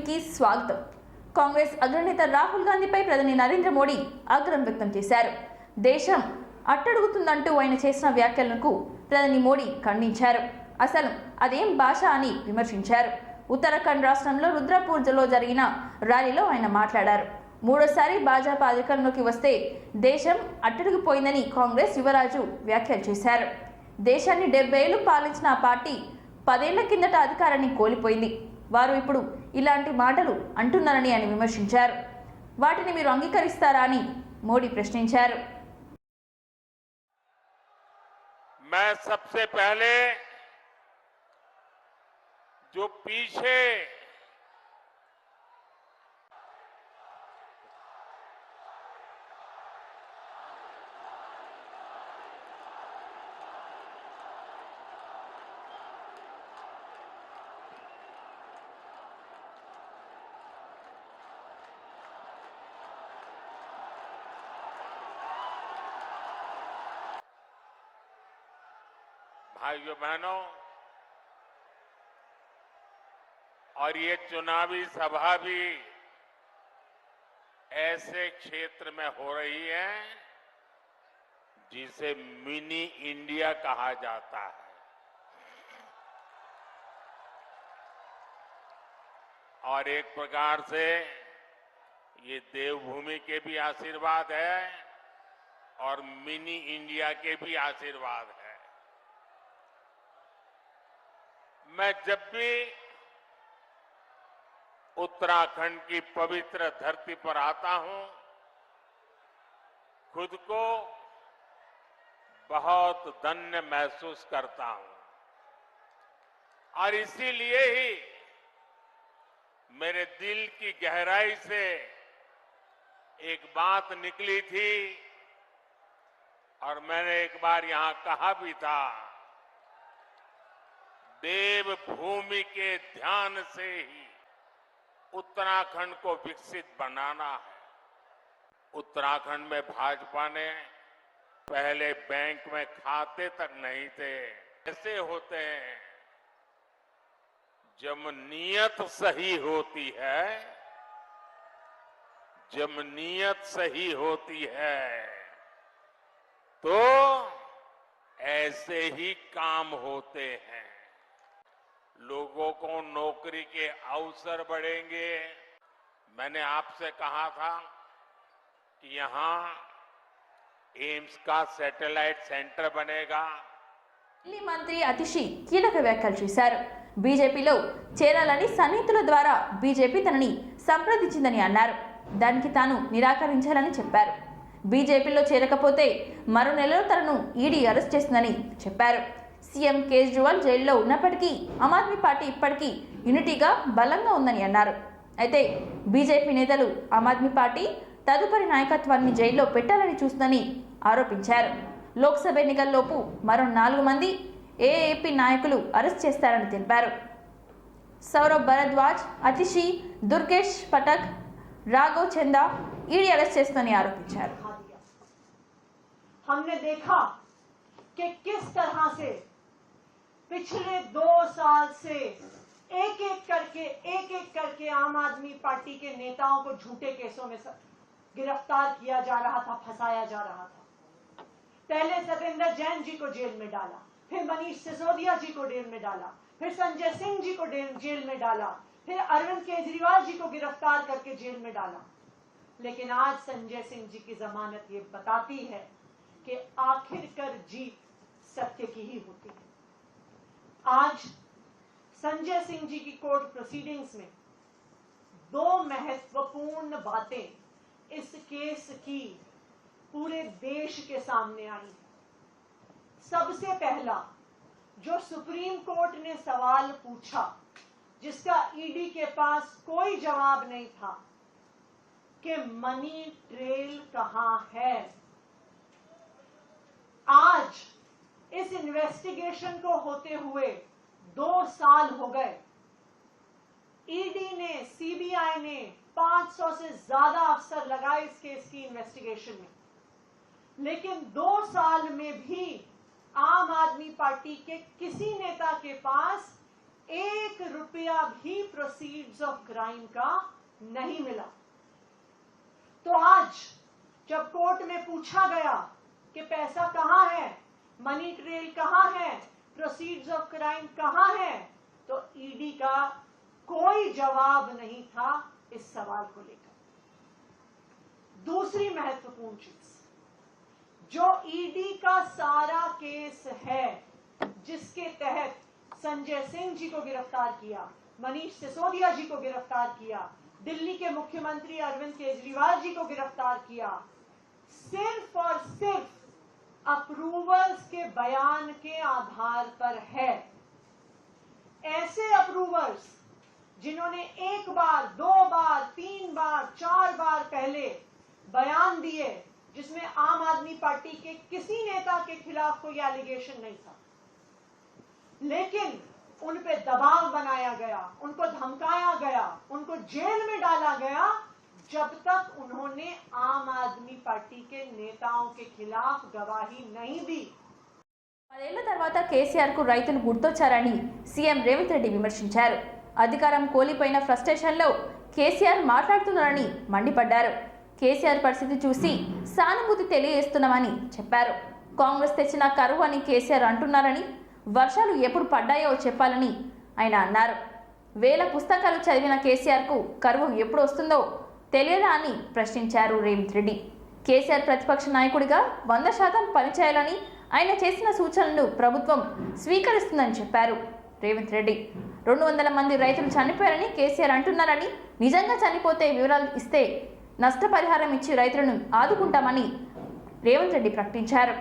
కి స్వాగతం। కాంగ్రెస్ అగ్రనేత రాహుల్ గాంధీపై ప్రధాని నరేంద్ర మోడీ ఆగ్రహం వ్యక్తం చేశారు। దేశం అట్టడుగుతుందంటూ ఆయన చేసిన వ్యాఖ్యలకు ప్రధాని మోడీ ఖండించారు। అసలు అదేం భాష అని విమర్శించారు। ఉత్తరాఖండ్ రాష్ట్రంలో రుద్రపూర్లో జరిగిన ర్యాలీలో ఆయన మాట్లాడారు। మూడోసారి భాజపా అధికారంలోకి వస్తే దేశం అట్టడుగుపోయిందని కాంగ్రెస్ యువరాజు వ్యాఖ్యలు చేశారు। దేశాన్ని 70 ఏళ్లు పాలించిన ఆ పార్టీ 10 ఏళ్ల కిందట అధికారాన్ని కోల్పోయింది। వారు ఇప్పుడు ఇలాంటి మాటలు అంటున్నారని ఆయన విమర్శించారు। వాటిని మీరు అంగీకరిస్తారా అని మోడీ ప్రశ్నించారు। मैं सबसे पहले जो पीछे भाइयों बहनों, और ये चुनावी सभा भी ऐसे क्षेत्र में हो रही है जिसे मिनी इंडिया कहा जाता है। और एक प्रकार से ये देवभूमि के भी आशीर्वाद है और मिनी इंडिया के भी आशीर्वाद है। मैं जब भी उत्तराखंड की पवित्र धरती पर आता हूं, खुद को बहुत धन्य महसूस करता हूं। और इसीलिए ही मेरे दिल की गहराई से एक बात निकली थी और मैंने एक बार यहां कहा भी था, देवभूमि के ध्यान से ही उत्तराखंड को विकसित बनाना है। उत्तराखंड में भाजपा ने पहले बैंक में खाते तक नहीं थे। ऐसे होते हैं जब नीयत सही होती है, जब नीयत सही होती है तो ऐसे ही काम होते हैं। लोगों को नौकरी के अवसर बढ़ेंगे। मैंने आपसे कहा था कि यहां एम्स का सैटेलाइट सेंटर बनेगा। ఢిల్లీ మంత్రి అతిషి కీలక వ్యాఖ్యలు చేశారు। బీజేపీలో చేరాలని సన్నిహితుల ద్వారా బీజేపీ తనని సంప్రదించిందని అన్నారు। దానికి తాను నిరాకరించాలని చెప్పారు। బీజేపీలో చేరకపోతే మరో నెలలో తనను ఈడీ అరెస్ట్ చేస్తుందని చెప్పారు। సీఎం కేజ్రీవాల్ జైల్లో ఉన్నప్పటికీ ఆమ్ ఆద్మీ పార్టీ ఇప్పటికీ యూనిటీగా బలంగా ఉందని అన్నారు। అయితే బీజేపీ నేతలు ఆమ్ ఆద్మీ పార్టీ తదుపరి నాయకత్వాన్ని జైల్లో పెట్టాలని చూస్తుందని ఆరోపించారు। లోక్సభ ఎన్నికల్లోపు మరో 4 మంది ఏఏపీ నాయకులు అరెస్ట్ చేస్తారని తెలిపారు। సౌరభ్ భరద్వాజ్, అతిషి, దుర్గేష్ పటక్, రాఘవ్ చందా ఈడీ అరెస్ట్ చేస్తుందని ఆరోపించారు। हमने देखा कि किस तरह से पिछले 2 साल से एक एक करके आम आदमी पार्टी के नेताओं को झूठे केसों में गिरफ्तार किया जा रहा था, फंसाया जा रहा था। पहले सतेंद्र जैन जी को जेल में डाला, फिर मनीष सिसोदिया जी को जेल में डाला, फिर संजय सिंह जी को जेल में डाला, फिर अरविंद केजरीवाल जी को गिरफ्तार करके जेल में डाला। लेकिन आज संजय सिंह जी की जमानत ये बताती है कि आखिरकार जीत सत्य की ही होती है। आज संजय सिंह जी की कोर्ट प्रोसीडिंग्स में 2 महत्वपूर्ण बातें इस केस की पूरे देश के सामने आई। सबसे पहला, जो सुप्रीम कोर्ट ने सवाल पूछा जिसका ईडी के पास कोई जवाब नहीं था कि मनी ट्रेल कहां है। आज इस इन्वेस्टिगेशन को होते हुए 2 साल हो गए। ईडी ने, सीबीआई ने 500 से ज्यादा अफसर लगाए इस केस की इन्वेस्टिगेशन में, लेकिन 2 साल में भी आम आदमी पार्टी के किसी नेता के पास ₹1 भी प्रोसीड्स ऑफ क्राइम का नहीं मिला। तो आज जब कोर्ट में पूछा गया कि पैसा कहां है, मनी ट्रेल कहां है, प्रोसीड्स ऑफ क्राइम कहां है, तो ईडी का कोई जवाब नहीं था इस सवाल को लेकर। दूसरी महत्वपूर्ण चीज, जो ईडी का सारा केस है जिसके तहत संजय सिंह जी को गिरफ्तार किया, मनीष सिसोदिया जी को गिरफ्तार किया, दिल्ली के मुख्यमंत्री अरविंद केजरीवाल जी को गिरफ्तार किया, सिर्फ और सिर्फ अप्रूवर्स के बयान के आधार पर है। ऐसे अप्रूवर्स जिन्होंने 1 बार, 2 बार, 3 बार, 4 बार पहले बयान दिए जिसमें आम आदमी पार्टी के किसी नेता के खिलाफ कोई एलिगेशन नहीं था, लेकिन उन पे दबाव बनाया गया, उनको धमकाया गया, उनको जेल में डाला गया जब तक उन्होंने आम आदमी पार्टी के नेताओं के खिलाफ गवाही नहीं दी। 10 ఏళ్ల తర్వాత కేసీఆర్ కు రైతులు గుర్తొచ్చారని సీఎం రేవంత్ రెడ్డి విమర్శించారు. అధికారం కోల్పోయిన ఫ్రస్ట్రేషన్లో కేసీఆర్ మాట్లాడుతున్నారని మండిపడ్డారు. కేసీఆర్ పరిస్థితి చూసి సానుభూతి తెలియజేస్తున్నామని చెప్పారు. కాంగ్రెస్ తెచ్చిన కరువు అని కేసీఆర్ అంటున్నారని, వర్షాలు ఎప్పుడు పడ్డాయో చెప్పాలని ఆయన అన్నారు. వేల పుస్తకాలు చదివిన కేసీఆర్కు కరువు ఎప్పుడు వస్తుందో తెలియదా అని ప్రశ్నించారు రేవంత్ రెడ్డి. కేసీఆర్ ప్రతిపక్ష నాయకుడిగా 100% పనిచేయాలని, ఆయన చేసిన సూచనలను ప్రభుత్వం స్వీకరిస్తుందని చెప్పారు రేవంత్ రెడ్డి. 200 మంది రైతులు చనిపోయారని కేసీఆర్ అంటున్నారని, నిజంగా చనిపోతే వివరాలు ఇస్తే నష్టపరిహారం ఇచ్చి రైతులను ఆదుకుంటామని రేవంత్ రెడ్డి ప్రకటించారు.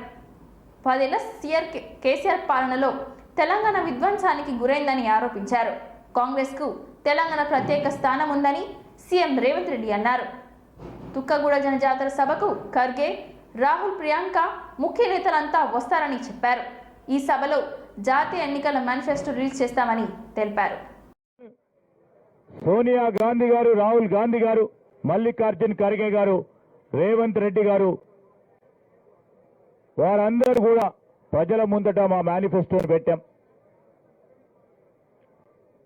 10 ఏళ్ల కేసీఆర్ పాలనలో తెలంగాణ విధ్వంసానికి గురైందని ఆరోపించారు. కాంగ్రెస్కు తెలంగాణ ప్రత్యేక స్థానం ఉందని సీఎం రేవంత్ రెడ్డి అన్నారు. తుక్కగూడ జనజాతర సభకు ఖర్గే, రాహుల్, ప్రియాంక ముఖ్య నేతలంతా వస్తారని చెప్పారు. ఈ సభలో జాతీయ ఎన్నికల మేనిఫెస్టో రిలీజ్ చేస్తామని తెలిపారు. సోనియా గాంధీ గారు, రాహుల్ గాంధీ గారు, మల్లికార్జున్ ఖర్గే గారు, రేవంత్ రెడ్డి గారు, వారందరూ కూడా ప్రజల ముందట మా మేనిఫెస్టోని పెట్టాం.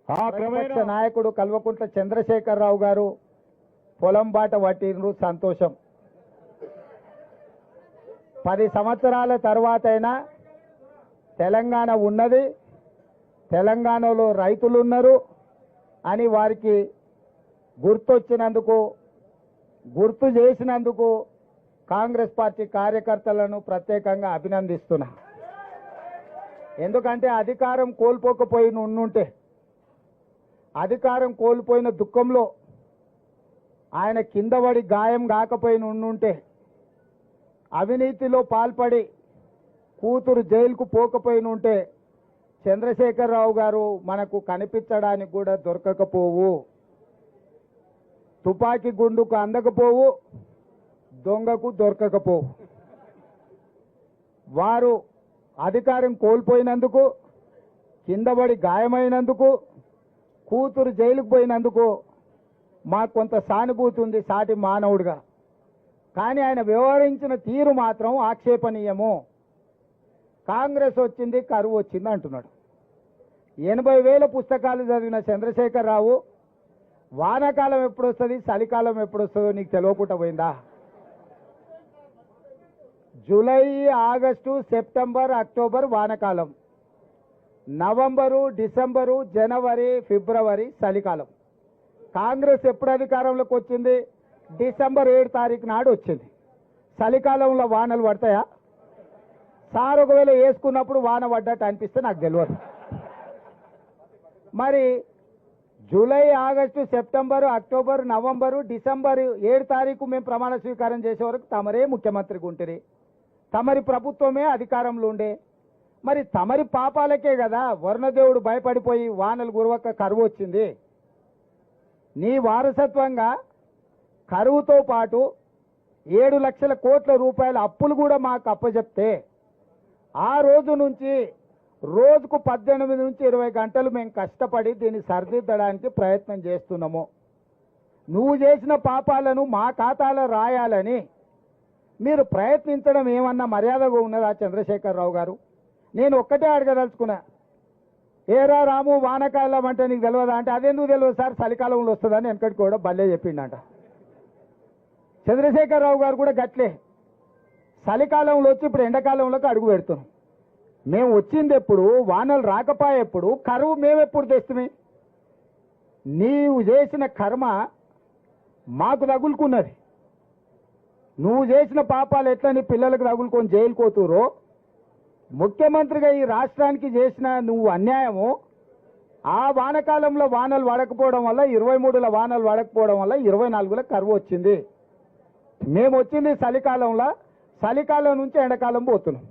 ఆ క్రమేణా నాయకుడు కల్వకుంట్ల చంద్రశేఖరరావు గారు పొలం బాట పట్టిండ్రు, సంతోషం. 10 సంవత్సరాల తర్వాత అయినా తెలంగాణ ఉన్నది, తెలంగాణలో రైతులు ఉన్నారు అని వారికి గుర్తొచ్చినందుకు, గుర్తు చేసినందుకు కాంగ్రెస్ పార్టీ కార్యకర్తలను ప్రత్యేకంగా అభినందిస్తున్నా. ఎందుకంటే అధికారం కోల్పోకపోయిన ఉండుంటే, అధికారం కోల్పోయిన దుఃఖంలో ఆయన కింద పడి గాయం కాకపోయిన ఉండుంటే, అవినీతిలో పాల్పడి కూతురు జైలుకు పోకపోయిన ఉంటే చంద్రశేఖరరావు గారు మనకు కనిపించడానికి కూడా దొరకకపోవు. తుపాకీ గుండుకు అందకపోవు, దొంగకు దొరకకపోవు. వారు అధికారం కోల్పోయినందుకు, కిందపడి గాయమైనందుకు, కూతురు జైలుకు పోయినందుకు మాకు కొంత సానుభూతి ఉంది సాటి మానవుడిగా. కానీ ఆయన వ్యవహరించిన తీరు మాత్రం ఆక్షేపణీయము. కాంగ్రెస్ వచ్చింది, కరువు వచ్చింది అంటున్నాడు. 80,000 పుస్తకాలు చదివిన చంద్రశేఖరరావు వానాకాలం ఎప్పుడు వస్తుంది, చలికాలం ఎప్పుడు వస్తుందో నీకు తెలియకుండా పోయిందా? జూలై, ఆగస్టు, సెప్టెంబర్, అక్టోబర్ వానకాలం, నవంబరు, డిసెంబరు, జనవరి, ఫిబ్రవరి చలికాలం. కాంగ్రెస్ ఎప్పుడు అధికారంలోకి వచ్చింది? డిసెంబర్ 7 తారీఖు నాడు వచ్చింది. చలికాలంలో వానలు పడతాయా? సార్ ఒకవేళ వేసుకున్నప్పుడు వాన పడ్డట్టు అనిపిస్తే నాకు తెలియదు. మరి July, August, September, October, November, December 7 తారీఖు మేము ప్రమాణ స్వీకారం చేసే వరకు తమరే ముఖ్యమంత్రిగా ఉంటుంది, తమరి ప్రభుత్వమే అధికారంలో ఉండే. మరి తమరి పాపాలకే కదా వరుణదేవుడు భయపడిపోయి వానలు కురవక కరువు వచ్చింది. నీ వారసత్వంగా కరువుతో పాటు 7 లక్షల కోట్ల రూపాయల అప్పులు కూడా మాకు అప్పచెప్తే, ఆ రోజు నుంచి రోజుకు 18 నుంచి 20 గంటలు మేము కష్టపడి దీన్ని సరిదిద్దడానికి ప్రయత్నం చేస్తున్నాము. నువ్వు చేసిన పాపాలను మా ఖాతాలో రాయాలని మీరు ప్రయత్నించడం ఏమన్నా మర్యాదగా ఉన్నదా చంద్రశేఖరరావు గారు? నేను ఒక్కటే అడగదలుచుకున్నా, ఏరా రాము వానకాలం అంటే నీకు తెలియదా అంటే అదెందుకు తెలియదు సార్ చలికాలంలో వస్తుందని వెనకటి కూడా భలే చెప్పిండంట. చంద్రశేఖరరావు గారు కూడా గట్లే చలికాలంలో వచ్చి ఇప్పుడు ఎండాకాలంలోకి అడుగు పెడుతున్నాం. మేము వచ్చింది ఎప్పుడు, వానలు రాకపోయేప్పుడు, కరువు మేమెప్పుడు తెస్తుమే. నీవు చేసిన కర్మ మాకు తగులుకున్నది. నువ్వు చేసిన పాపాలు ఎట్లా నీ పిల్లలకు తగులుకొని జైలుకోతురో, ముఖ్యమంత్రిగా ఈ రాష్ట్రానికి చేసిన నువ్వు అన్యాయము ఆ వానకాలంలో వానలు పడకపోవడం వల్ల 23లో వానలు పడకపోవడం వల్ల 24లో కరువు వచ్చింది. మేము వచ్చింది చలికాలంలో, చలికాలం నుంచి ఎండాకాలం పోతున్నాం.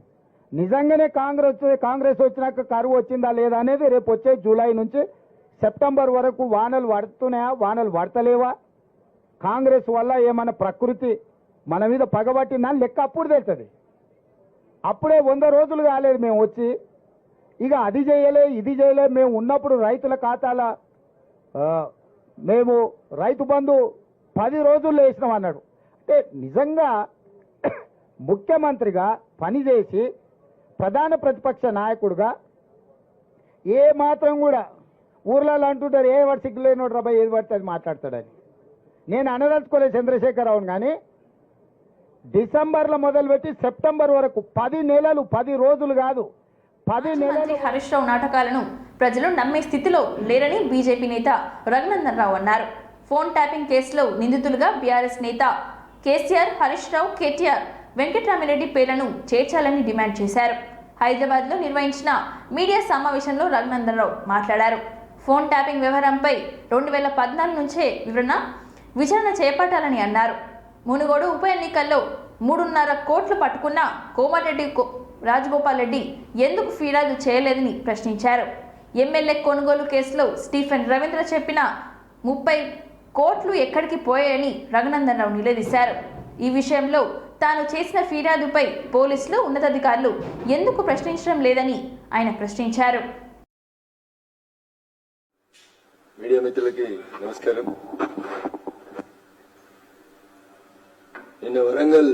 నిజంగానే కాంగ్రెస్ వచ్చినాక కరువు వచ్చిందా లేదా అనేది రేపు వచ్చే జూలై నుంచి సెప్టెంబర్ వరకు వానలు పడుతున్నాయా, వానలు పడతలేవా, కాంగ్రెస్ వల్ల ఏమన్నా ప్రకృతి మన మీద పగబట్టిందా లెక్క అప్పుడు తెలుస్తుంది. అప్పుడే 100 రోజులు కాలేదు మేము వచ్చి, ఇక అది చేయలే ఇది చేయలే. మేము ఉన్నప్పుడు రైతుల ఖాతాల మేము రైతు బంధు 10 రోజుల్లో వేసినాం అన్నాడు. అంటే నిజంగా ముఖ్యమంత్రిగా పనిచేసి ప్రధాన ప్రతిపక్ష నాయకుడుగా ఏ మాత్రం కూడా ఊర్లలో అంటుంటారు ఏ వాడు సిగ్గులేనోడు రాబాయ్ ఏది పడితే అది మాట్లాడతాడని. నేను అనదలుచుకోలేదు చంద్రశేఖరరావును, కానీ డిసెంబర్లో మొదలుపెట్టి సెప్టెంబర్ వరకు 10 నెలలు 10 రోజులు కాదు 10 నెలలు మంత్రి హరీష్ రావు నాటకాలను ప్రజలు నమ్మే స్థితిలో లేరని బీజేపీ నేత రఘునందన్ రావు అన్నారు. ఫోన్ ట్యాపింగ్ కేసులో నిందితులుగా బీఆర్ఎస్ నేత కేసీఆర్, హరీష్ రావు, కేటీఆర్, వెంకట్రామిరెడ్డి పేర్లను చేర్చాలని డిమాండ్ చేశారు. హైదరాబాద్లో నిర్వహించిన మీడియా సమావేశంలో రఘునందన్ రావు మాట్లాడారు. ఫోన్ ట్యాపింగ్ వ్యవహారంపై 2014 నుంచే విచారణ చేపట్టాలని అన్నారు. మునుగోడు ఉప ఎన్నికల్లో 3.5 కోట్లు పట్టుకున్న కోమటిరెడ్డి రాజగోపాల్ రెడ్డి ఎందుకు ఫిర్యాదు చేయలేదని ప్రశ్నించారు. ఎమ్మెల్యే కొనుగోలు కేసులో స్టీఫెన్ రవీంద్ర చెప్పిన 30 కోట్లు ఎక్కడికి పోయాయని రఘునందన్ రావు నిలదీశారు. ఈ విషయంలో తాను చేసిన ఫిర్యాదుపై పోలీసులు, ఉన్నతాధికారులు ఎందుకు ప్రశ్నించడం లేదని ఆయన ప్రశ్నించారు. మీడియా మిత్రులకి నమస్కారం. నిన్న వరంగల్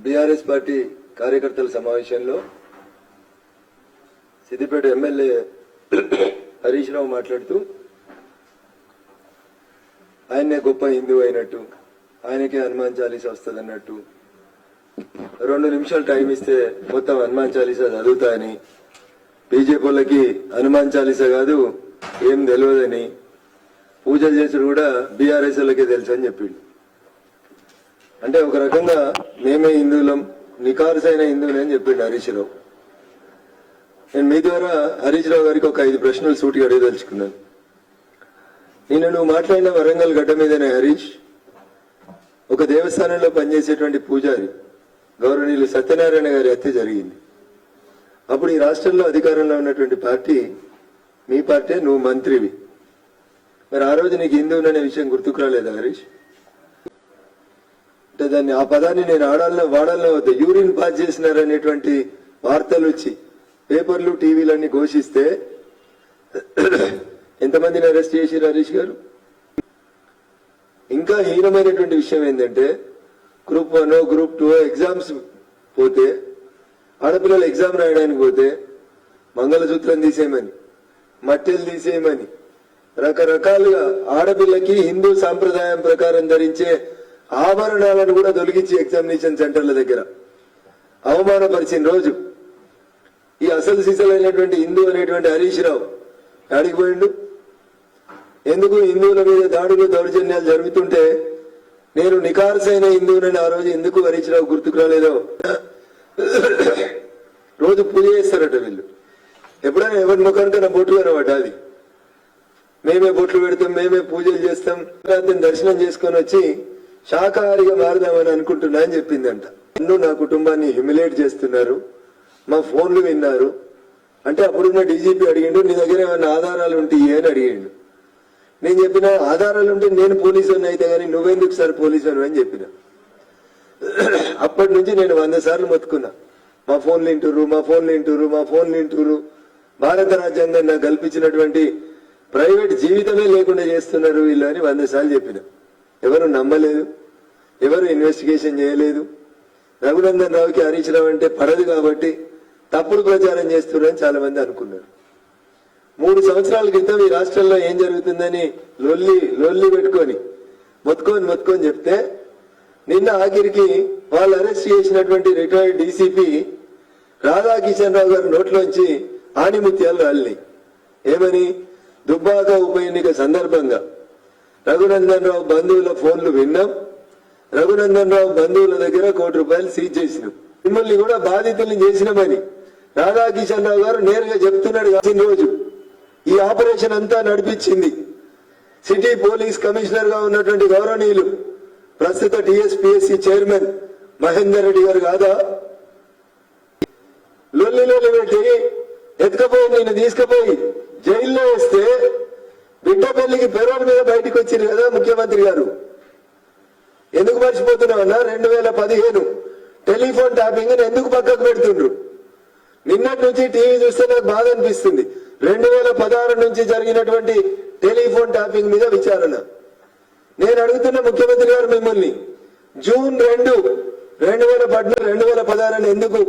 బీఆర్ఎస్ పార్టీ కార్యకర్తల సమావేశంలో సిద్దిపేట ఎమ్మెల్యే హరీష్ రావు మాట్లాడుతూ ఆయనే గొప్ప హిందువు అయినట్టు, ఆయనకే హనుమాన్ చాలీసా వస్తుంది అన్నట్టు, 2 నిమిషాలు టైం ఇస్తే మొత్తం హనుమాన్ చాలీసా చదువుతాయని, బీజేపీ వాళ్ళకి హనుమాన్ చాలీసా కాదు ఏం తెలియదని, పూజలు చేసుడు కూడా బీఆర్ఎస్ వాళ్ళకే తెలుసు అని చెప్పిండు. అంటే ఒక రకంగా మేమే హిందువులం, నికార్సైన హిందువులే అని చెప్పిండు హరీష్ రావు. నేను మీ ద్వారా హరీష్ రావు గారికి ఒక 5 ప్రశ్నలు సూటిగా అడగదలుచుకున్నాను. నిన్న నువ్వు మాట్లాడిన వరంగల్ గడ్డ మీదనే హరీష్, ఒక దేవస్థానంలో పనిచేసేటువంటి పూజారి గౌరవనీయులు సత్యనారాయణ గారి హత్య జరిగింది. అప్పుడు ఈ రాష్ట్రంలో అధికారంలో ఉన్నటువంటి పార్టీ మీ పార్టీ, నువ్వు మంత్రివి. మరి ఆ రోజు నీకు హిందువుననే విషయం గుర్తుకు రాలేదా హరీష్? అంటే దాన్ని ఆ పదాన్ని నేను వాడాలనే వద్ద యూరిన్ పాస్ చేసినారనేటువంటి వార్తలు వచ్చి పేపర్లు టీవీలన్నీ ఘోషిస్తే ఎంతమందిని అరెస్ట్ చేశారు హరీష్ గారు? ఇంకా హీనమైనటువంటి విషయం ఏంటంటే గ్రూప్ 1, గ్రూప్ 2 ఎగ్జామ్స్ పోతే, ఆడపిల్లలు ఎగ్జామ్ రాయడానికి పోతే మంగళసూత్రం తీసేయమని, మట్టెలు తీసేయమని, రకరకాలుగా ఆడపిల్లకి హిందూ సాంప్రదాయం ప్రకారం ధరించే ఆభరణాలను కూడా తొలగించి ఎగ్జామినేషన్ సెంటర్ల దగ్గర అవమానపరిచిన రోజు ఈ అసలు సిసలైనటువంటి హిందూ అనేటువంటి హరీష్ రావు ఆడికి పోయిండు. ఎందుకు హిందువుల మీద దాడులు, దౌర్జన్యాలు జరుగుతుంటే నేను నికార్సైన హిందువునని ఆ రోజు ఎందుకు హరీష్ రావు గుర్తుకు రాలేదో. రోజు పూజ చేస్తారట వీళ్ళు. ఎప్పుడైనా ఎవరి ముఖానికైనా బొట్లు అనమాట, అది మేమే బొట్లు పెడతాం, మేమే పూజలు చేస్తాం, దర్శనం చేసుకొని వచ్చి శాకాహారిగా మారుదామని అనుకుంటున్నా అని చెప్పిందంట. నన్ను, నా కుటుంబాన్ని హ్యూమిలేట్ చేస్తున్నారు, మా ఫోన్లు విన్నారు అంటే అప్పుడున్న డీజీపీ అడిగిండు, నీ దగ్గర ఏమైనా ఆధారాలు ఉంటాయి అని అడిగిండు. నేను చెప్పిన ఆధారాలు ఉంటే నేను పోలీసు అయితే కానీ నువ్వెందుకు సార్ పోలీసు అని చెప్పిన. అప్పటి నుంచి నేను 100 సార్లు మొత్తుకున్నా, మా ఫోన్లు వింటురు, భారత రాజ్యాంగం నాకు కల్పించినటువంటి ప్రైవేట్ జీవితమే లేకుండా చేస్తున్నారు వీళ్ళు అని 100 సార్లు చెప్పిన. ఎవరు నమ్మలేదు, ఎవరు ఇన్వెస్టిగేషన్ చేయలేదు. రఘునందన్ రావుకి హరీష్ రావు అంటే పడదు కాబట్టి తప్పుడు ప్రచారం చేస్తున్నారని చాలా మంది అనుకున్నారు. 3 సంవత్సరాల క్రితం ఈ రాష్ట్రంలో ఏం జరుగుతుందని లొల్లి పెట్టుకొని మొత్తుకొని చెప్తే నిన్న ఆఖరికి వాళ్ళు అరెస్ట్ చేసినటువంటి రిటైర్డ్ డీసీపీ రాధాకిషన్ రావు గారి నోట్లోంచి ఆణిముత్యాలు రాలినాయి. ఏమని? దుబ్బాక ఉప ఎన్నిక సందర్భంగా రఘునందన్ రావు బంధువుల ఫోన్లు విన్నాం, రఘునందన్ రావు బంధువుల దగ్గర ₹1 కోటి సీజ్ చేసినాం, మిమ్మల్ని కూడా బాధితుల్ని చేసినామని రాధాకిషన్ రావు గారు నేరుగా చెప్తున్నాడు. కాసిన రోజు ఈ ఆపరేషన్ అంతా నడిపించింది సిటీ పోలీస్ కమిషనర్ గా ఉన్నటువంటి గౌరవనీయులు ప్రస్తుత టీఎస్పీఎస్సీ చైర్మన్ మహేందర్ రెడ్డి గారు కాదా? లొల్లి పెట్టి ఎత్తుకపోయి నేను తీసుకుపోయి జైల్లో వేస్తే బిడ్డ పెళ్లికి పెరోల్ మీద బయటకు వచ్చింది కదా ముఖ్యమంత్రి గారు. ఎందుకు మర్చిపోతున్నామన్నా? 2015 టెలిఫోన్ ట్యాపింగ్ ఎందుకు పక్కకు పెడుతుండ్రు? నిన్నటి నుంచి టీవీ చూస్తే నాకు బాధ అనిపిస్తుంది. 2016 నుంచి జరిగినటువంటి టెలిఫోన్ ట్యాపింగ్ మీద విచారణ. నేను అడుగుతున్న ముఖ్యమంత్రి గారు మిమ్మల్ని, జూన్ 2, 2014, 2016 ఎందుకు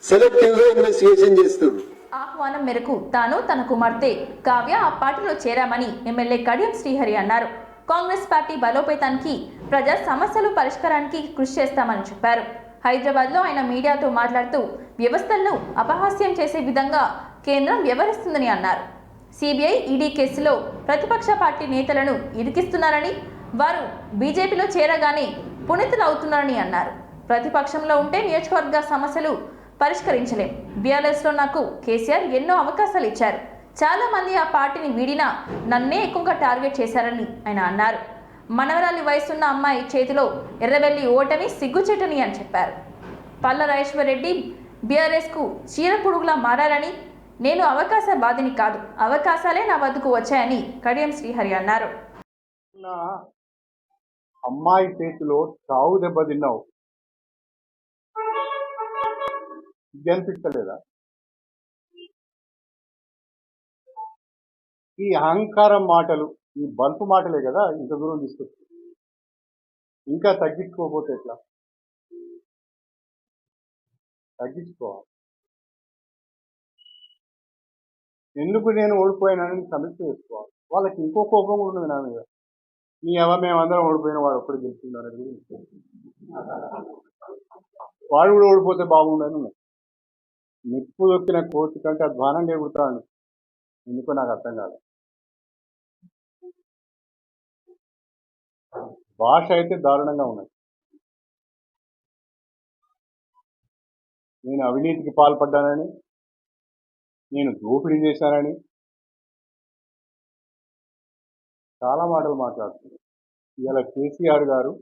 సెలెక్టివ్ గా ఇన్వెస్టిగేషన్ చేస్తున్నారు? ఆహ్వానం మేరకు తాను తన కుమార్తె కావ్య ఆ పార్టీలో చేరామని ఎమ్మెల్యే కడియం శ్రీహరి అన్నారు. కాంగ్రెస్ పార్టీ బలోపేతానికి, ప్రజా సమస్యలు పరిష్కారానికి కృషి చేస్తామని చెప్పారు. హైదరాబాద్లో ఆయన మీడియాతో మాట్లాడుతూ వ్యవస్థలను అపహాస్యం చేసే విధంగా కేంద్రం వ్యవహరిస్తుందని అన్నారు. సిబిఐ, ఈడీ కేసులో ప్రతిపక్ష పార్టీ నేతలను ఇరికిస్తున్నారని, వారు బీజేపీలో చేరగానే పునీతులవుతున్నారని అన్నారు. ప్రతిపక్షంలో ఉంటే నియోజకవర్గ సమస్యలు పరిష్కరించలేం. బీఆర్ఎస్లో నాకు కేసీఆర్ ఎన్నో అవకాశాలు ఇచ్చారు. చాలా మంది ఆ పార్టీని వీడినా నన్నే ఎక్కువగా టార్గెట్ చేశారని ఆయన అన్నారు. మనవరాలి వయసున్న అమ్మాయి చేతిలో ఎర్రబెల్లి ఓటమి సిగ్గుచేటని అని చెప్పారు. పల్ల రాజేశ్వరరెడ్డి బీఆర్ఎస్కు చీర పురుగులా మారారని, నేను అవకాశ బాధిని కాదు, అవకాశాలే నా వద్దకు వచ్చాయని కడియం శ్రీహరి అన్నారు. అమ్మాయి చేతిలో చావు దెబ్బ తిన్నావు, ఇది అనిపించలేదా? ఈ అహంకారం మాటలు, ఈ బల్పు మాటలే కదా ఇంత దూరం తీసుకొచ్చింది. ఇంకా తగ్గించుకోకపోతే ఎట్లా? తగ్గించుకోవాలి. ఎందుకు నేను ఓడిపోయానని సమీక్ష చేసుకోవాలి. వాళ్ళకి ఇంకో కోపం కూడా ఉంది నా మీద. మీ మేమందరం ఓడిపోయిన వాడు ఒక్కడు గెలుచుకున్నారని వాడు కూడా ఓడిపోతే బాగుండని నిప్పు దొక్కిన కోతి కంటే అధ్వానంగా ఎగురుతాను. ఎందుకో నాకు అర్థం కాదు. భాష అయితే దారుణంగా ఉన్నది. నేను అవినీతికి పాల్పడ్డానని, నేను దోపిడీ చేశానని చాలా మాటలు మాట్లాడుతున్నారు. ఇవాళ కేసీఆర్ గారు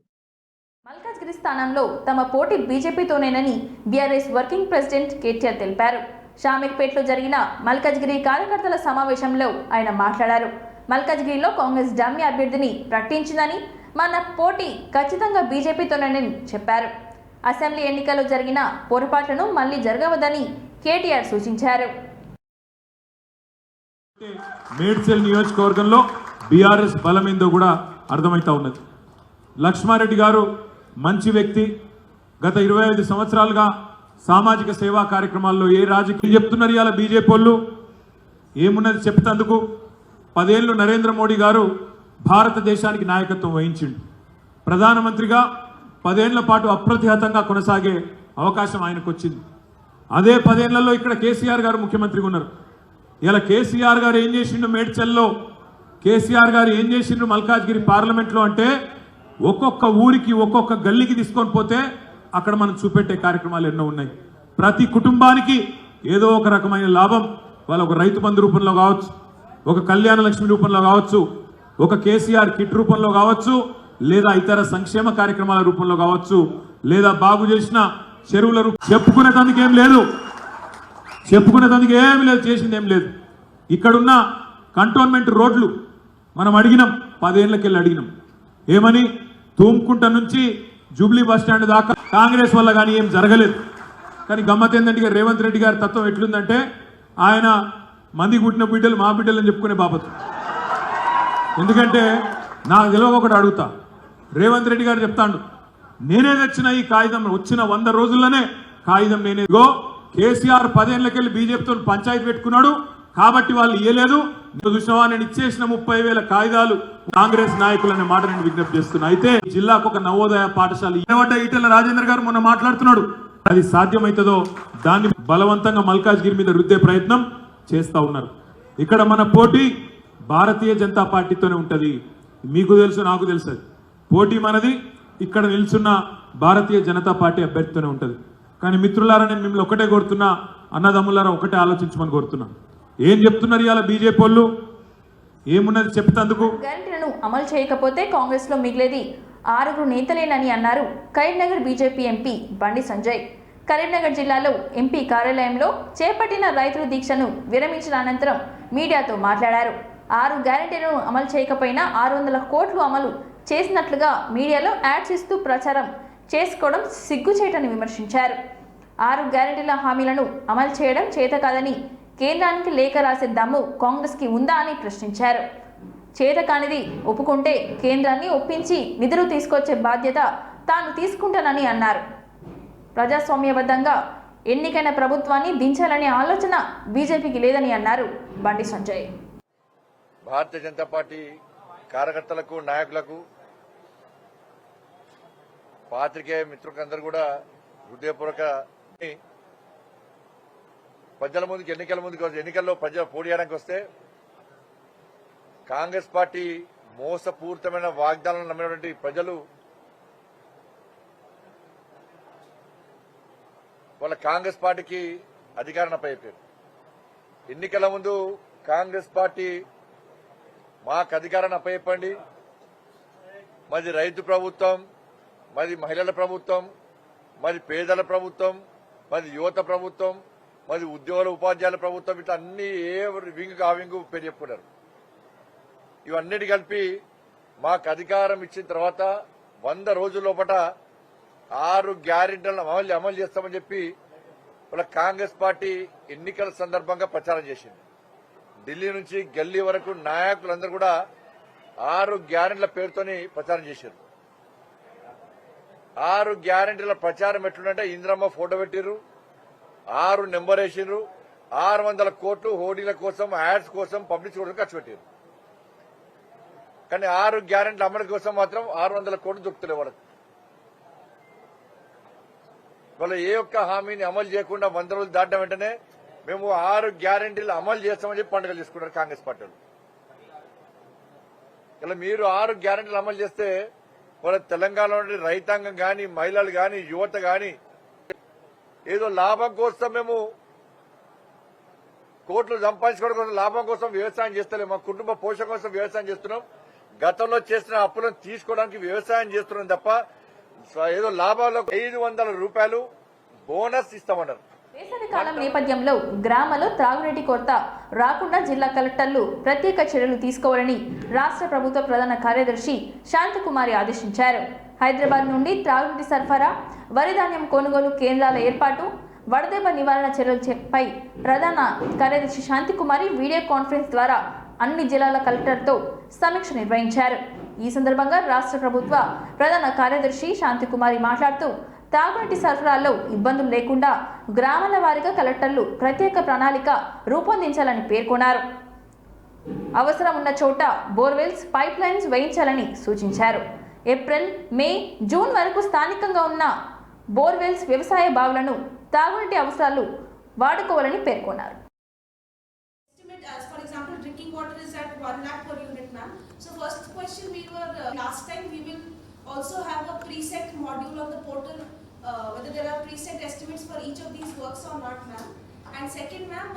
మల్కాజ్గిరి స్థానంలో తమ పోటీ బీజేపీతోనేనని బీఆర్ఎస్ వర్కింగ్ ప్రెసిడెంట్ కేటీఆర్ తెలిపారు. షామీర్పేటలో జరిగిన మల్కాజ్గిరి కార్యకర్తల సమావేశంలో ఆయన మాట్లాడారు. మల్కాజ్గిరిలో కాంగ్రెస్ డమ్మీ అభ్యర్థిని ప్రకటించిందని, మన పోటీ ఖచ్చితంగా బీజేపీతోనేనని చెప్పారు. అసెంబ్లీ ఎన్నికల్లో జరిగిన పొరపాట్లను మళ్లీ జరగవద్దని కేటీఆర్ సూచించారు. మేడ్చల్ నియోజకవర్గంలో బీఆర్ఎస్ బలం ఏందో కూడా అర్థమవుతా ఉన్నది. లక్ష్మారెడ్డి గారు మంచి వ్యక్తి. గత 25 సంవత్సరాలుగా సామాజిక సేవా కార్యక్రమాల్లో ఏ రాజకీయం చెప్తున్నారు ఇవాళ బీజేపీ వాళ్ళు? ఏమున్నది చెప్తందుకు? 10 ఏళ్ళు నరేంద్ర మోడీ గారు భారతదేశానికి నాయకత్వం వహించిండు. ప్రధానమంత్రిగా 10 ఏళ్ల పాటు అప్రతిహతంగా కొనసాగే అవకాశం ఆయనకు వచ్చింది. అదే 10 ఏళ్లలో ఇక్కడ కేసీఆర్ గారు ముఖ్యమంత్రిగా ఉన్నారు. ఇలా కేసీఆర్ గారు ఏం చేసిండు మేడ్చల్లో, కేసీఆర్ గారు ఏం చేసిండు మల్కాజ్గిరి పార్లమెంట్లో అంటే, ఒక్కొక్క ఊరికి ఒక్కొక్క గల్లీకి తీసుకొని పోతే అక్కడ మనం చూపెట్టే కార్యక్రమాలు ఎన్నో ఉన్నాయి. ప్రతి కుటుంబానికి ఏదో ఒక రకమైన లాభం, వాళ్ళ ఒక రైతు బంధు రూపంలో కావచ్చు, ఒక కళ్యాణ లక్ష్మి రూపంలో కావచ్చు, ఒక కేసీఆర్ కిట్ రూపంలో కావచ్చు, లేదా ఇతర సంక్షేమ కార్యక్రమాల రూపంలో కావచ్చు, లేదా బాగు చేసిన చెరువుల చెప్పుకునేందుకు ఏం లేదు, చేసింది ఏం లేదు. ఇక్కడున్న కంటోన్మెంట్ రోడ్లు మనం అడిగినాం, 10 ఏళ్ళకెళ్ళి అడిగినాం. ఏమని? తూమ్కుంట నుంచి జూబ్లీ బస్ స్టాండ్ దాకా కాంగ్రెస్ వల్ల కానీ ఏం జరగలేదు. కానీ గమ్మత్ ఏంటంటే రేవంత్ రెడ్డి గారి తత్వం ఎట్లుందంటే, ఆయన మంది పుట్టిన బిడ్డలు మా బిడ్డలు అని చెప్పుకునే బాపతు. ఎందుకంటే నాకు తెలియక ఒకటి అడుగుతా, రేవంత్ రెడ్డి గారు చెప్తాడు, నేనే తెచ్చిన ఈ కాగితం, వచ్చిన 100 రోజుల్లోనే కాగితం నేనే. కేసీఆర్ 10 ఏళ్లకెళ్ళి బీజేపీతో పంచాయతీ పెట్టుకున్నాడు కాబట్టి వాళ్ళు ఇయ్యలేదు. చూసినవా, నేను ఇచ్చేసిన 30,000 కాగితాలు కాంగ్రెస్ నాయకులనే మాట నేను విజ్ఞప్తి చేస్తున్నా. అయితే జిల్లాకు ఒక నవోదయ పాఠశాల ఈటెల రాజేందర్ గారు మొన్న మాట్లాడుతున్నాడు. అది సాధ్యమవుతుందో దాన్ని బలవంతంగా మల్కాజ్గిరి మీద రుద్దే ప్రయత్నం చేస్తా ఉన్నారు. ఇక్కడ మన పోటీ భారతీయ జనతా పార్టీతోనే ఉంటది. మీకు తెలుసు, నాకు తెలుసు. పోటీ మనది. ఇక్కడ నిల్చున్న భారతీయ జనతా పార్టీ అభ్యర్థితోనే ఉంటది. కానీ మిత్రులారా, నేను మిమ్మల్ని ఒకటే కోరుతున్నా, అన్నదమ్ములారా ఒకటే ఆలోచించమని కోరుతున్నా. ఏం చెప్తున్నారు ఇవాళ బీజేపీ వాళ్ళు? ఏమున్నది చెప్తాందుకు? గ్యారెంటీలను అమలు చేయకపోతే కాంగ్రెస్ లో మిగిలేది 6 నేతలేనని అన్నారు కరీంనగర్ బీజేపీ ఎంపీ బండి సంజయ్. కరీంనగర్ జిల్లాలో ఎంపీ కార్యాలయంలో చేపట్టిన రైతుల దీక్షను విరమించిన అనంతరం మీడియాతో మాట్లాడారు. 6 గ్యారెంటీలను అమలు చేయకపోయినా 600 కోట్లు అమలు చేసినట్లుగా మీడియాలో యాడ్స్ ఇస్తూ ప్రచారం చేసుకోవడం సిగ్గుచేటని విమర్శించారు. 6 గ్యారెంటీల హామీలను అమలు చేయడం చేత కాదని కేంద్రానికి లేఖ రాసే దమ్ము కాంగ్రెస్కి ఉందా అని ప్రశ్నించారు. చేత కానిది ఒప్పుకుంటే కేంద్రాన్ని ఒప్పించి నిధులు తీసుకొచ్చే బాధ్యత తాను తీసుకుంటానని అన్నారు. ప్రజాస్వామ్యబద్ధంగా ఎన్నికైన ప్రభుత్వాన్ని దించాలనే ఆలోచన బీజేపీకి లేదని అన్నారు బండి సంజయ్. భారతీయ జనతా పార్టీ కార్యకర్తలకు, నాయకులకు, పాత్రికేయ మిత్రులందరూ కూడా హృదయపూర్వక ప్రజల ముందుకు, ఎన్నికల్లో ప్రజలు పోటీ చేయడానికి వస్తే కాంగ్రెస్ పార్టీ మోసపూరితమైన వాగ్దానాలను నమ్మినటువంటి ప్రజలు వాళ్ళ కాంగ్రెస్ పార్టీకి అధికారాన్ని అప్పచెప్పారు. ఎన్నికల ముందు కాంగ్రెస్ పార్టీ మాకు అధికారాన్ని అప్పచెప్పండి, మాది రైతు ప్రభుత్వం, మాది మహిళల ప్రభుత్వం, మాది పేదల ప్రభుత్వం, మాది యువత ప్రభుత్వం, మాది ఉద్యోగుల ఉపాధ్యాయుల ప్రభుత్వం, ఇట్లా అన్ని ఏ వింగ్ ఆ వింగ్ పేరు చెప్పుకున్నారు. ఇవన్నిటి కలిపి మాకు అధికారం ఇచ్చిన తర్వాత 100 రోజుల లోపల 6 గ్యారెంటీలను అమలు చేస్తామని చెప్పి వాళ్ళ కాంగ్రెస్ పార్టీ ఎన్నికల సందర్భంగా ప్రచారం చేసింది. ఢిల్లీ నుంచి గల్లీ వరకు నాయకులందరూ కూడా 6 గ్యారెంటీల పేరుతోని ప్రచారం చేశారు. 6 గ్యారెంటీల ప్రచారం ఎట్లుందంటే ఇందిరమ్మ ఫోటో పెట్టిర్రు, 6 నెంబర్ వేసిండ్రు, 600 కోట్లు హోర్డింగ్ల కోసం, యాడ్స్ కోసం, పబ్లిసిటీ కోసం ఖర్చు పెట్టారు. కానీ 6 గ్యారెంటీల అమలు కోసం మాత్రం 600 కోట్లు దొరుకుతలే వాళ్ళకి. వాళ్ళు ఏ ఒక్క హామీని అమలు చేయకుండా 100 రోజులు దాటిన వెంటనే మేము 6 గ్యారెంటీలు అమలు చేస్తామని చెప్పి పండుగలు చేసుకున్నారు కాంగ్రెస్ పార్టీలు. ఇలా మీరు 6 గ్యారెంటీలు అమలు చేస్తే వాళ్ళ తెలంగాణలో రైతాంగం గాని, మహిళలు గాని, యువత గాని ఏదో లాభం కోసం మేము కోట్లు సంపాదించుకోవడం కోసం, లాభం కోసం వ్యవసాయం చేస్తలేము. మా కుటుంబ పోషణ కోసం వ్యవసాయం చేస్తున్నాం. గతంలో చేసిన అప్పులను తీసుకోవడానికి వ్యవసాయం చేస్తున్నాం తప్ప ఏదో లాభాల్లో 500 రూపాయలు బోనస్ ఇస్తామన్నారు. వేసవి కాలం నేపథ్యంలో గ్రామాల్లో త్రాగునీటి కొరత రాకుండా జిల్లా కలెక్టర్లు ప్రత్యేక చర్యలు తీసుకోవాలని రాష్ట్ర ప్రభుత్వ ప్రధాన కార్యదర్శి శాంతకుమారి ఆదేశించారు. హైదరాబాద్ నుండి త్రాగునీటి సరఫరా, వరి ధాన్యం కొనుగోలు కేంద్రాల ఏర్పాటు, వడదెబ్బ నివారణ చర్యలపై ప్రధాన కార్యదర్శి శాంతికుమారి వీడియో కాన్ఫరెన్స్ ద్వారా అన్ని జిల్లాల కలెక్టర్తో సమీక్ష నిర్వహించారు. ఈ సందర్భంగా రాష్ట్ర ప్రభుత్వ ప్రధాన కార్యదర్శి శాంతికుమారి మాట్లాడుతూ తాగునీటి సరఫరాలో ఇబ్బందులు లేకుండా గ్రామాల వారీగా కలెక్టర్లు ప్రత్యేక ప్రణాళిక రూపొందించాలని పేర్కొన్నారు. అవసరం ఉన్న చోట బోర్వెల్స్, పైప్ లైన్స్ వేయించాలని సూచించారు. ఏప్రిల్, మే, జూన్ వరకు స్థానికంగా ఉన్న బోర్వెల్స్, వ్యవసాయ బావులను తాగునీటి అవసరాలు వాడుకోవాలని పేర్కొన్నారు. As for example, drinking water is at 1 lakh per unit, ma'am. So first question we were last time we will also have a preset module on the portal, whether there are preset estimates for each of these works or not, ma'am. And second, ma'am,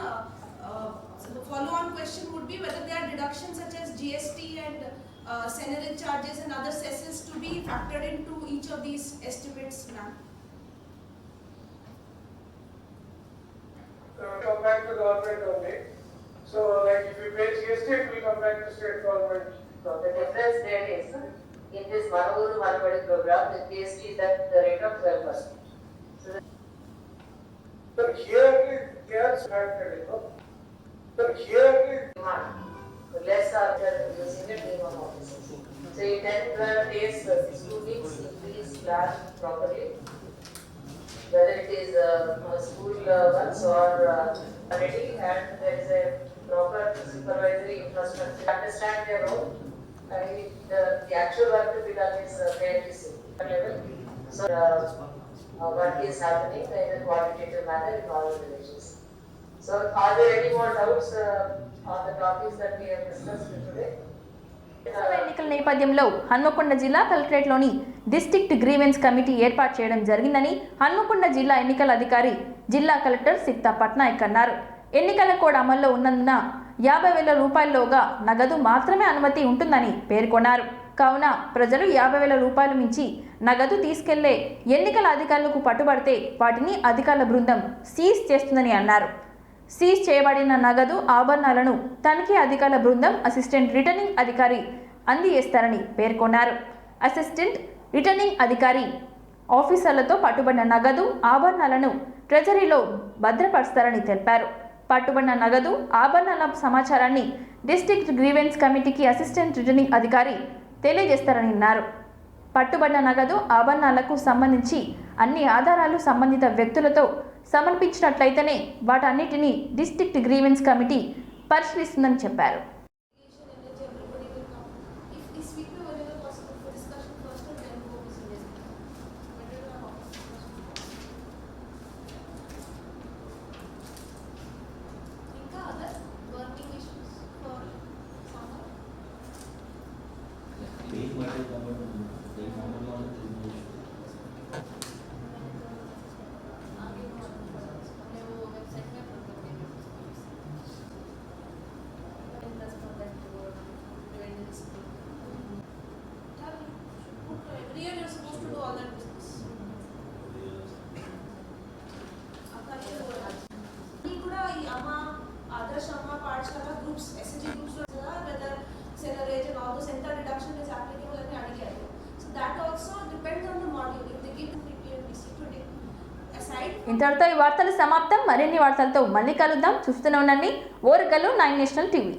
so the follow-on question would be whether there are deductions such as GST and senerage charges and other cesses to be factored into each of these estimates, ma'am. Come back to government only. So, like if you pay GST, it will come back to state government. So the difference there is, in this Manavuru Manavadi program, the GST is at the rate of 12%. So here it gets factored in, no? So here it demand. So less are using the minimum offices. So in 10-12 days, 2 weeks, increase plan properly. whether it is school ones or already, and there is a proper supervisory infrastructure. Understand their role. The actual work to be done is fairly simple level. So work is happening in a qualitative manner in all the villages. So are there any more doubts on the topics that we have discussed today? ఎన్నికల నేపథ్యంలో హన్మకొండ జిల్లా కలెక్టరేట్లోని district grievance committee ఏర్పాటు చేయడం జరిగిందని హన్మకొండ జిల్లా ఎన్నికల అధికారి జిల్లా కలెక్టర్ సిక్తా పట్నాయక్ అన్నారు. ఎన్నికల కోడ్ అమల్లో ఉన్నందున 50,000 రూపాయల్లోగా నగదు మాత్రమే అనుమతి ఉంటుందని పేర్కొన్నారు. కావున ప్రజలు 50,000 రూపాయలు మించి నగదు తీసుకెళ్లే ఎన్నికల అధికారులకు పట్టుబడితే వాటిని అధికారుల బృందం సీజ్ చేస్తుందని అన్నారు. సీజ్ చేయబడిన నగదు ఆభరణాలను తనిఖీ అధికారుల బృందం అసిస్టెంట్ రిటర్నింగ్ అధికారి అందజేస్తారని పేర్కొన్నారు. అసిస్టెంట్ రిటర్నింగ్ అధికారి ఆఫీసర్లతో పట్టుబడిన నగదు ఆభరణాలను ట్రెజరీలో భద్రపరుస్తారని తెలిపారు. పట్టుబడిన నగదు ఆభరణాల సమాచారాన్ని డిస్ట్రిక్ట్ గ్రీవెన్స్ కమిటీకి అసిస్టెంట్ రిటర్నింగ్ అధికారి తెలియజేస్తారని అన్నారు. పట్టుబడిన నగదు ఆభరణాలకు సంబంధించి అన్ని ఆధారాలు సంబంధిత వ్యక్తులతో సమర్పించినట్లయితేనే వాటన్నిటిని డిస్ట్రిక్ట్ గ్రీవెన్స్ కమిటీ పరిశీలిస్తుందని చెప్పారు. ఇంతటితో ఈ వార్తలు సమాప్తం. మరిన్ని వార్తలతో మళ్ళీ కలుద్దాం. చూస్తూనే ఉండండి ఓరుగల్లు 9 నేషనల్ టీవీ.